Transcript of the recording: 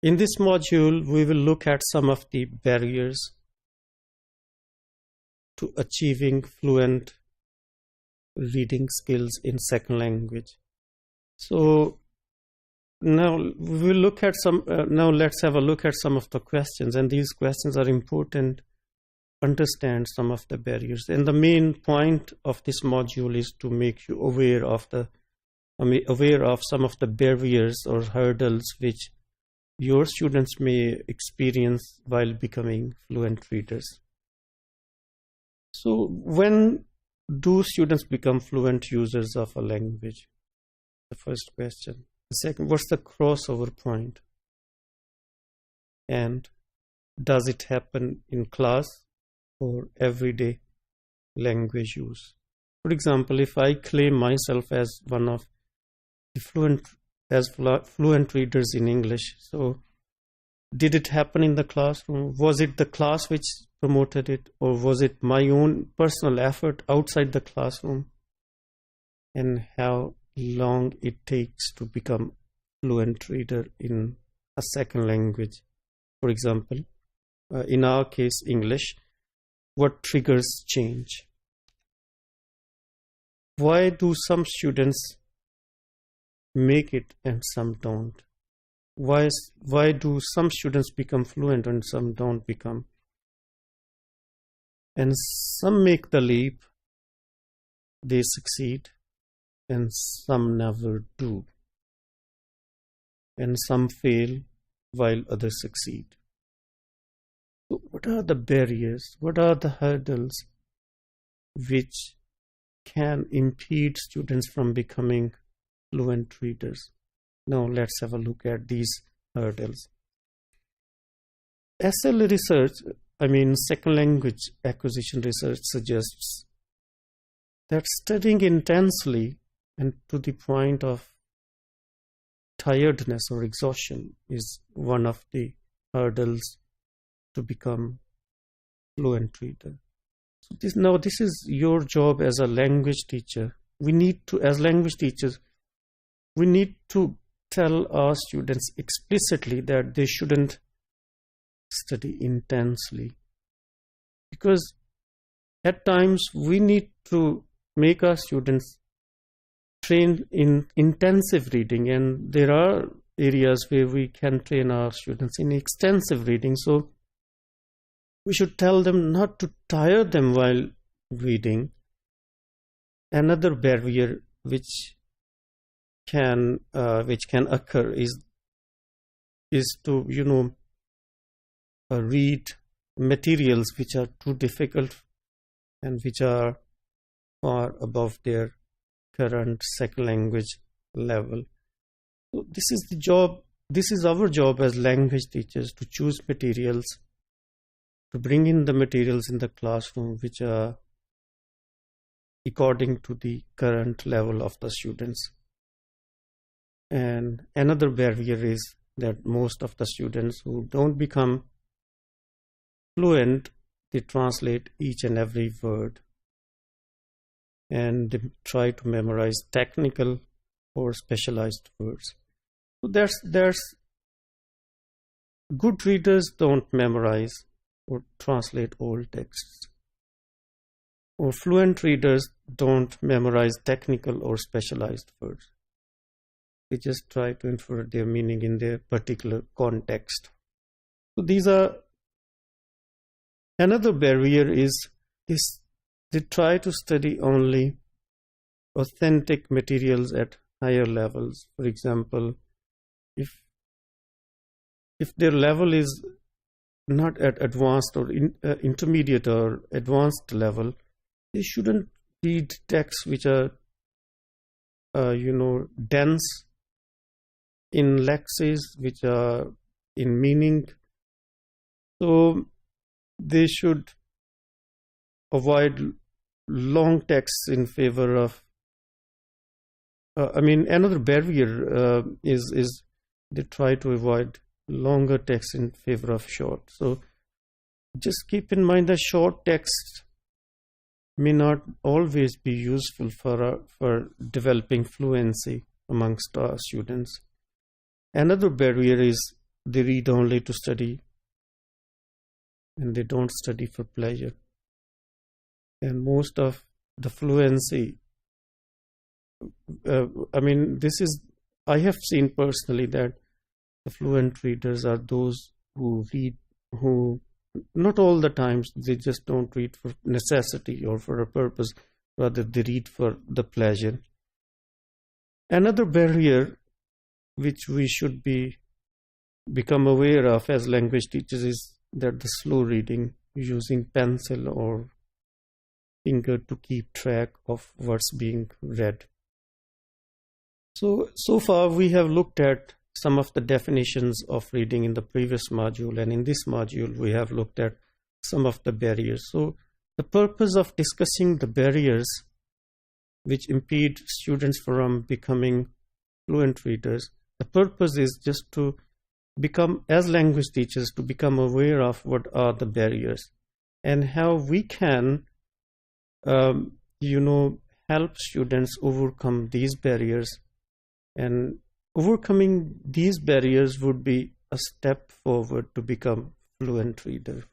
In this module, we will look at some of the barriers to achieving fluent reading skills in second language. So now we will look at some. Now let's have a look at some of the questions, and these questions are important. Understand some of the barriers, and the main point of this module is to make you aware of some of the barriers or hurdles which your students may experience while becoming fluent readers. So when do students become fluent users of a language? The first question. The second, what's the crossover point? And does it happen in class or everyday language use? For example, if I claim myself as one of the fluent readers in English, so did it happen in the classroom? Was it the class which promoted it, or was it my own personal effort outside the classroom? And how long it takes to become fluent reader in a second language? For example, in our case, English, what triggers change? Why do some students make it and some don't? Why do some students become fluent and some don't become? And some make the leap, they succeed, and some never do. And some fail while others succeed. So what are the barriers? What are the hurdles which can impede students from becoming fluent readers? Now let's have a look at these hurdles. SL research, second language acquisition research, suggests that studying intensely and to the point of tiredness or exhaustion is one of the hurdles to become fluent reader. So this is your job as a language teacher. As language teachers, we need to tell our students explicitly that they shouldn't study intensely, because at times we need to make our students train in intensive reading, and there are areas where we can train our students in extensive reading. So we should tell them not to tire them while reading. Another barrier which can occur is to read materials which are too difficult and which are far above their current second language level. So this is our job as language teachers, to choose materials, to bring in the materials in the classroom which are according to the current level of the students. And another barrier is that most of the students who don't become fluent, they translate each and every word, and they try to memorize technical or specialized words. So there's good readers don't memorize or translate old texts, or fluent readers don't memorize technical or specialized words. They just try to infer their meaning in their particular context. So another barrier is this: they try to study only authentic materials at higher levels. For example, if their level is not at advanced or intermediate or advanced level, they shouldn't read texts which are dense in lexes, which are in meaning. So they should avoid long texts in favor of another barrier is they try to avoid longer texts in favor of short. So just keep in mind that short text may not always be useful for developing fluency amongst our students. Another barrier is they read only to study and they don't study for pleasure. And most of the fluency, I have seen personally that the fluent readers are those who read, who not all the times, they just don't read for necessity or for a purpose, rather they read for the pleasure. Another barrier which we should become aware of as language teachers is that the slow reading, using pencil or finger to keep track of what's being read. So far we have looked at some of the definitions of reading in the previous module, and in this module we have looked at some of the barriers. So the purpose of discussing the barriers which impede students from becoming fluent readers, the purpose is just to become, as language teachers, to become aware of what are the barriers and how we can help students overcome these barriers. And overcoming these barriers would be a step forward to become fluent reader.